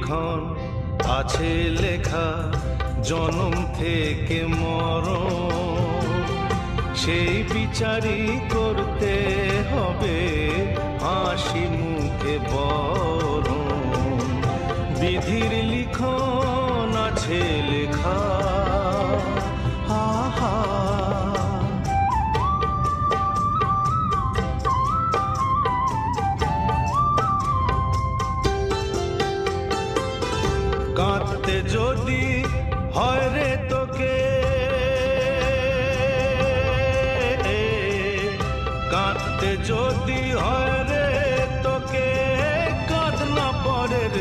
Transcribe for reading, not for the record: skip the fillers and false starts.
লিখন আছে লেখা জনম থেকে মরণ, সেই বিচারই করতে হবে হাসি মুখে বরণ। বিধির লিখন আছে লেখা, আহা কাঁদতে যদি হয় রে তোকে, কাঁদতে যদি হয় রে তোকে, কাঁদ না পরের